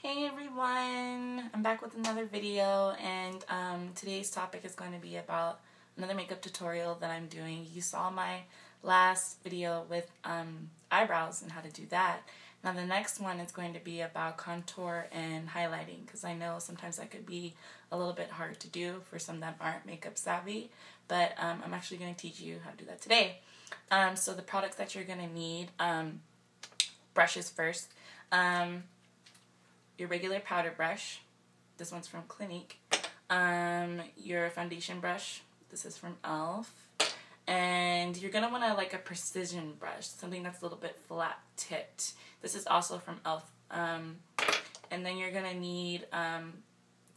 Hey everyone, I'm back with another video, and today's topic is going to be about another makeup tutorial that I'm doing. You saw my last video with eyebrows and how to do that. Now the next one is going to be about contour and highlighting, because I know sometimes that could be a little bit hard to do for some that aren't makeup savvy, but I'm actually going to teach you how to do that today. So the products that you're going to need, brushes first. Your regular powder brush, this one's from Clinique, your foundation brush, this is from e.l.f., and you're going to want like a precision brush, something that's a little bit flat tipped. This is also from e.l.f., and then you're going to need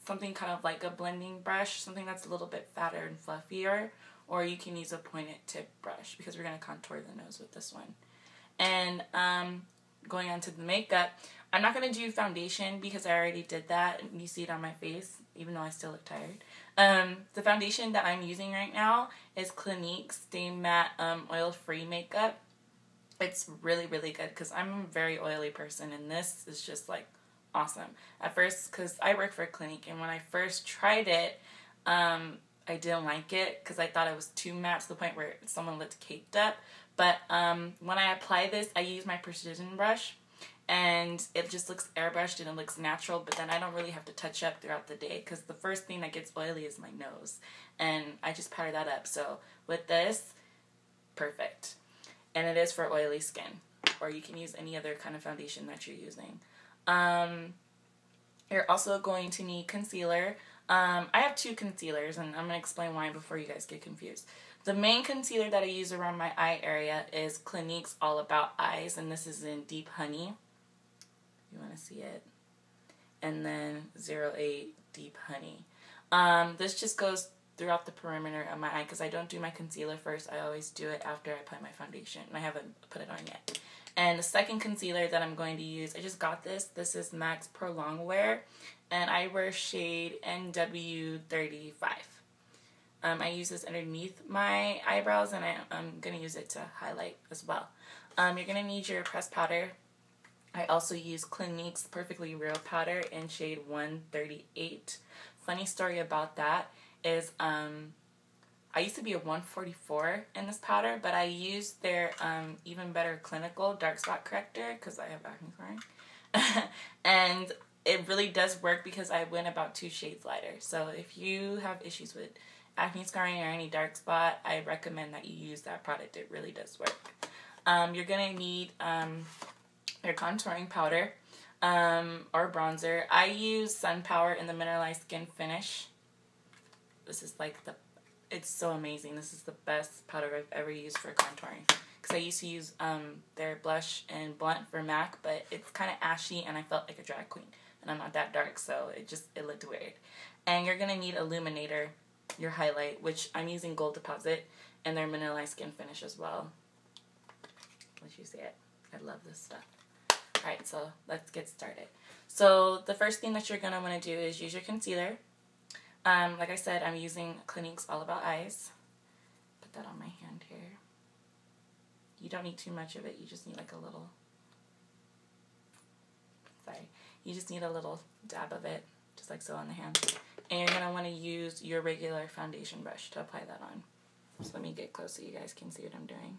something kind of like a blending brush, something that's a little bit fatter and fluffier, or you can use a pointed tip brush because we're going to contour the nose with this one. And going on to the makeup, I'm not going to do foundation because I already did that and you see it on my face even though I still look tired. The foundation that I'm using right now is Clinique's Stay Matte Oil-Free Makeup. It's really, really good because I'm a very oily person and this is just like awesome. At first, because I work for Clinique, and when I first tried it, I didn't like it because I thought it was too matte to the point where someone looked caked up. But when I apply this, I use my precision brush, and it just looks airbrushed and it looks natural, but then I don't really have to touch up throughout the day because the first thing that gets oily is my nose, and I just powder that up. So with this, perfect. And it is for oily skin, or you can use any other kind of foundation that you're using. You're also going to need concealer. I have two concealers, and I'm going to explain why before you guys get confused. The main concealer that I use around my eye area is Clinique's All About Eyes, and this is in Deep Honey. You want to see it. And then 08 Deep Honey. This just goes throughout the perimeter of my eye because I don't do my concealer first. I always do it after I apply my foundation, and I haven't put it on yet. And the second concealer that I'm going to use, I just got this. This is MAC's Pro Longwear, and I wear shade NW35. I use this underneath my eyebrows, and I'm going to use it to highlight as well. You're going to need your pressed powder. I also use Clinique's Perfectly Real powder in shade 138. Funny story about that is I used to be a 144 in this powder, but I used their Even Better Clinical Dark Spot Corrector because I have acne scarring. And it really does work because I went about 2 shades lighter. So if you have issues with acne scarring or any dark spot, I recommend that you use that product. It really does work. You're going to need your contouring powder or bronzer. I use Sun Power in the Mineralized Skin Finish. This is like it's so amazing. This is the best powder I've ever used for contouring. Because I used to use their blush and blunt for MAC, but it's kind of ashy and I felt like a drag queen. And I'm not that dark, so it looked weird. And you're going to need Illuminator, your highlight, which I'm using Gold Deposit, and their Mineralized Skin Finish as well. Let you see it. I love this stuff. Alright, so let's get started. So the first thing that you're going to want to do is use your concealer. Like I said, I'm using Clinique's All About Eyes. Put that on my hand here. You don't need too much of it. You just need like a little, you just need a little dab of it, just like so on the hand. And you're going to want to use your regular foundation brush to apply that on. So let me get close so you guys can see what I'm doing.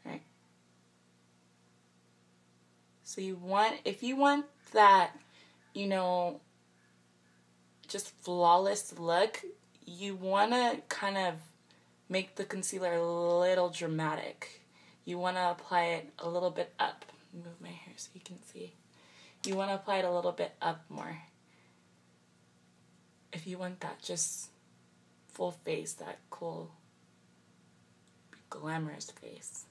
Alright. So if you want that, you know, just flawless look, you want to kind of make the concealer a little dramatic. You want to apply it a little bit up. Move my hair so you can see. You want to apply it a little bit up more. If you want that just full face, that cool, glamorous face.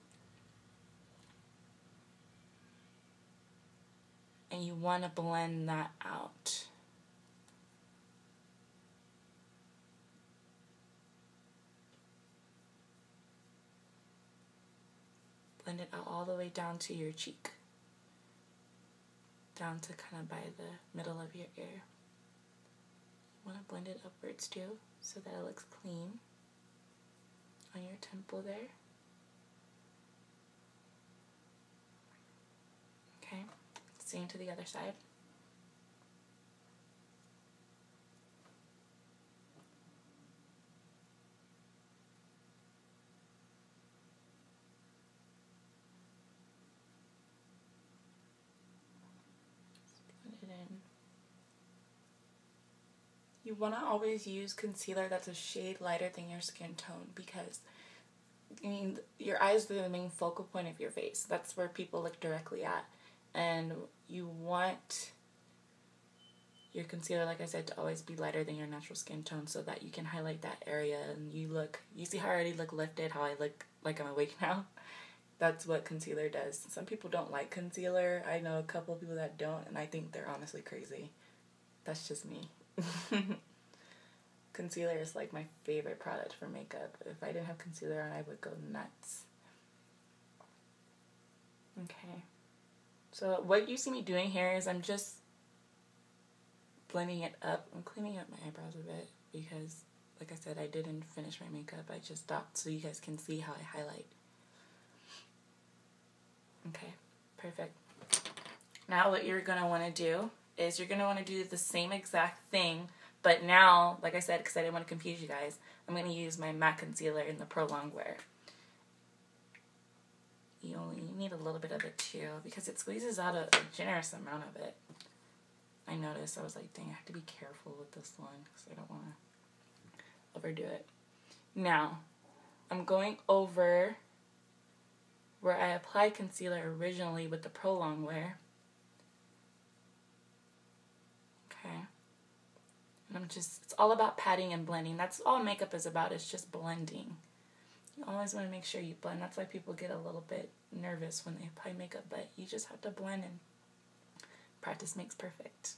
And you want to blend that out. Blend it out all the way down to your cheek. Down to kind of by the middle of your ear. You want to blend it upwards too, so that it looks clean on your temple there. Okay, same to the other side. in. You want to always use concealer that's a shade lighter than your skin tone, because I mean, your eyes are the main focal point of your face. That's where people look directly at. And you want your concealer, like I said, to always be lighter than your natural skin tone so that you can highlight that area and you see how I already look lifted, how I look like I'm awake now? That's what concealer does. Some people don't like concealer. I know a couple of people that don't, and I think they're honestly crazy. That's just me. Concealer is like my favorite product for makeup. If I didn't have concealer on, I would go nuts. Okay. So what you see me doing here is I'm just blending it up. I'm cleaning up my eyebrows a bit because, like I said, I didn't finish my makeup. I just stopped so you guys can see how I highlight. Okay, perfect. Now what you're going to want to do is you're going to want to do the same exact thing, but now, like I said, because I didn't want to confuse you guys, I'm going to use my matte concealer in the Prolonged Wear. You only need a little bit of it too because it squeezes out a generous amount of it. I noticed. I was like, dang, I have to be careful with this one because I don't want to overdo it. Now, I'm going over where I applied concealer originally with the Prolonged Wear. Okay. And it's all about patting and blending. That's all makeup is about, is just blending. You always want to make sure you blend. That's why people get a little bit nervous when they apply makeup, but you just have to blend, and practice makes perfect.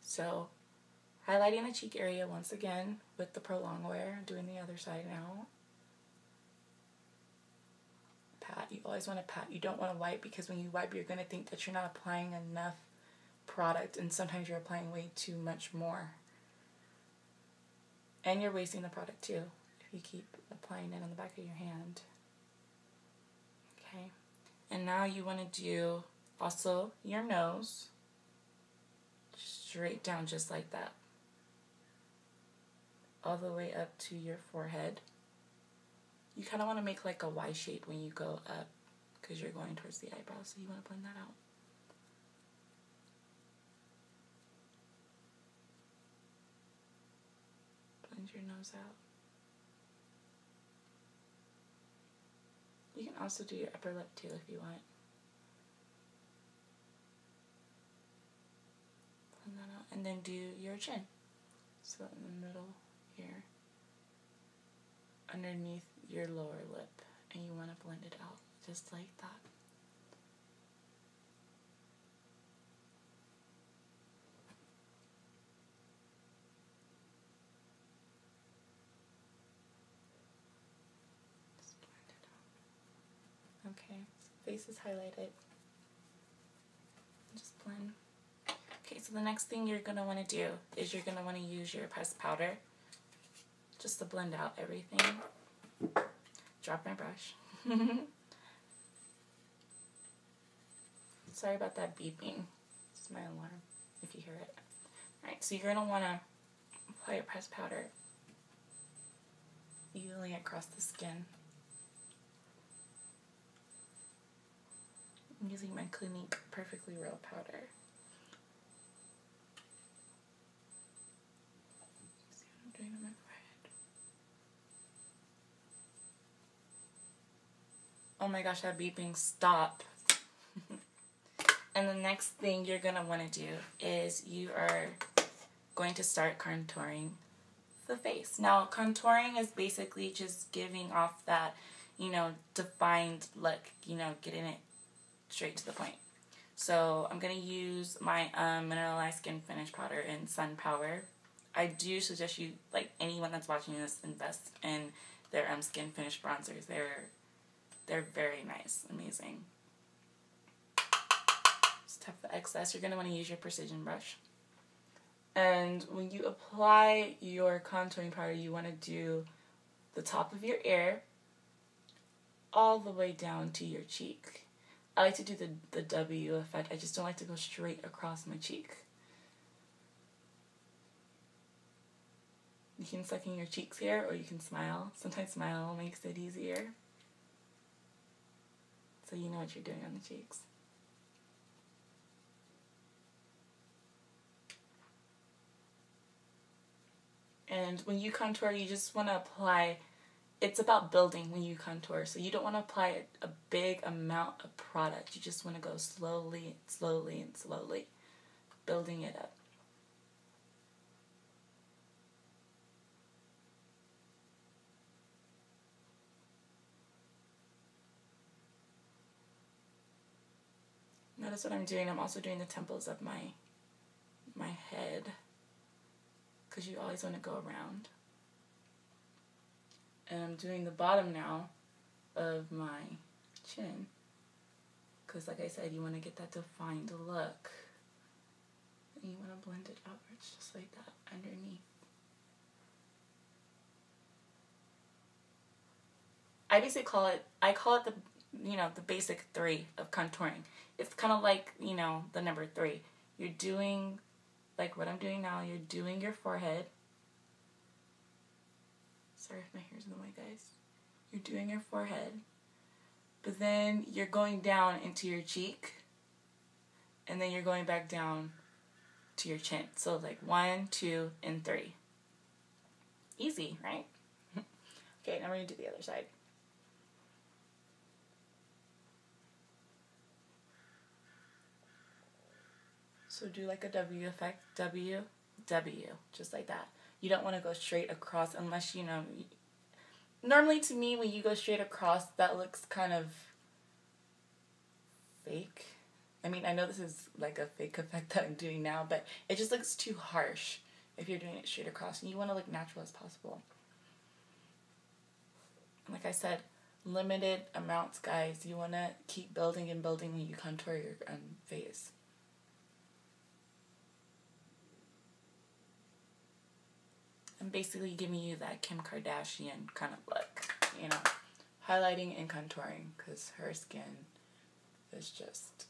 So, highlighting the cheek area once again with the Prolonged Wear. Doing the other side now. Pat. You always want to pat. You don't want to wipe, because when you wipe, you're going to think that you're not applying enough product, and sometimes you're applying way too much more. And you're wasting the product too if you keep applying it on the back of your hand. Okay. And now you want to do also your nose. Straight down just like that. All the way up to your forehead. You kind of want to make like a Y shape when you go up because you're going towards the eyebrows, so you want to blend that out. Blend your nose out. You can also do your upper lip too if you want. Blend that out. And then do your chin. So in the middle here. Underneath your lower lip. And you want to blend it out just like that. Just blend it out. Okay, so face is highlighted. Just blend. Okay, so the next thing you're going to want to do is you're going to want to use your pressed powder just to blend out everything. Drop my brush. Sorry about that beeping. It's my alarm if you hear it. Alright, so you're going to want to apply your pressed powder evenly across the skin. I'm using my Clinique Perfectly Real powder. See what I'm doing on my forehead. Oh my gosh, that beeping, stop. And the next thing you're going to want to do is you are going to start contouring the face. Now, contouring is basically just giving off that, defined look, getting it straight to the point. So I'm going to use my Mineralized Skin Finish Powder in Sun Power. I do suggest you, like anyone that's watching this, invest in their skin finish bronzers. They're very nice, amazing. Just tap the excess. You're going to want to use your precision brush. And when you apply your contouring powder, you want to do the top of your ear all the way down to your cheek. I like to do the W effect. I just don't like to go straight across my cheek. You can suck in your cheeks here, or you can smile. Sometimes smile makes it easier. So you know what you're doing on the cheeks. And when you contour, you just want to apply, it's about building when you contour. So you don't want to apply a big amount of product. You just want to go slowly, slowly, and slowly, building it up. Notice what I'm doing. I'm also doing the temples of my head, because you always want to go around. And I'm doing the bottom now of my chin, because like I said, you want to get that defined look. And you want to blend it outwards just like that underneath. I call it the, the basic 3 of contouring. It's kind of like, the number 3. You're doing, like what I'm doing now, you're doing your forehead. Sorry if my hair's in the way, guys. You're doing your forehead. But then you're going down into your cheek. And then you're going back down to your chin. So like 1, 2, and 3. Easy, right? Okay, now we're going to do the other side. So do like a W effect, W, W, just like that. You don't want to go straight across unless, normally to me when you go straight across, that looks kind of fake. I mean, I know this is like a fake effect that I'm doing now, but it just looks too harsh if you're doing it straight across. And you want to look natural as possible. Like I said, limited amounts, guys. You want to keep building and building when you contour your face. I'm basically giving you that Kim Kardashian kind of look, highlighting and contouring, because her skin is just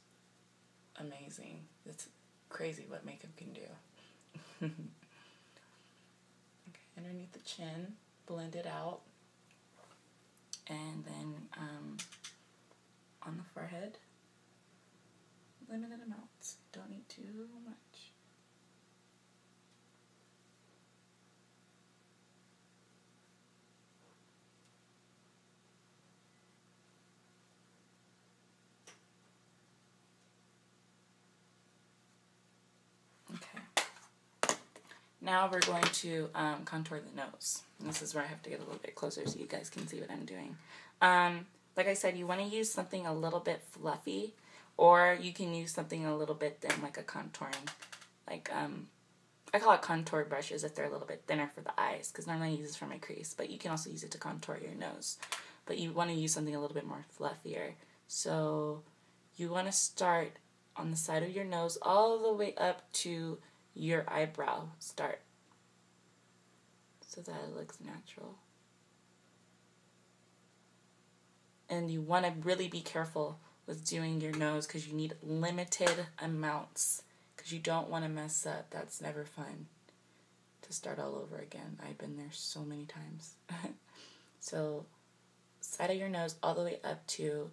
amazing. It's crazy what makeup can do. Okay, underneath the chin, blend it out, and then on the forehead, limited amounts. Don't need too much. Now we're going to contour the nose. And this is where I have to get a little bit closer so you guys can see what I'm doing. Like I said, you want to use something a little bit fluffy, or you can use something a little bit thin, like a contouring. Like, I call it contour brushes if they're a little bit thinner for the eyes, because normally I use this for my crease, but you can also use it to contour your nose. But you want to use something a little bit more fluffier. So you want to start on the side of your nose all the way up to your eyebrow start, so that it looks natural. And you want to really be careful with doing your nose, because you need limited amounts, because you don't want to mess up. That's never fun, to start all over again. I've been there so many times. So side of your nose all the way up to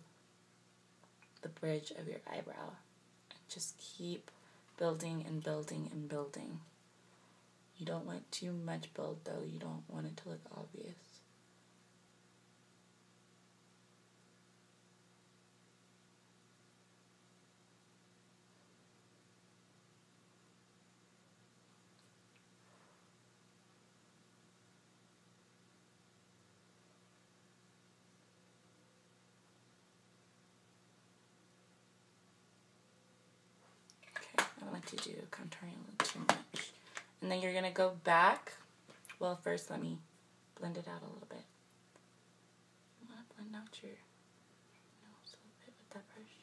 the bridge of your eyebrow. Just keep building and building and building. You don't want too much build, though. You don't want it to look obvious. To do contouring a little too much. And then you're going to go back. Well, first let me blend it out a little bit. You want to blend out your nose a little bit with that brush.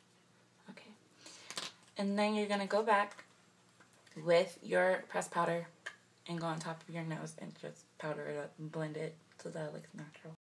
Okay. And then you're going to go back with your pressed powder and go on top of your nose and just powder it up and blend it so that it looks natural.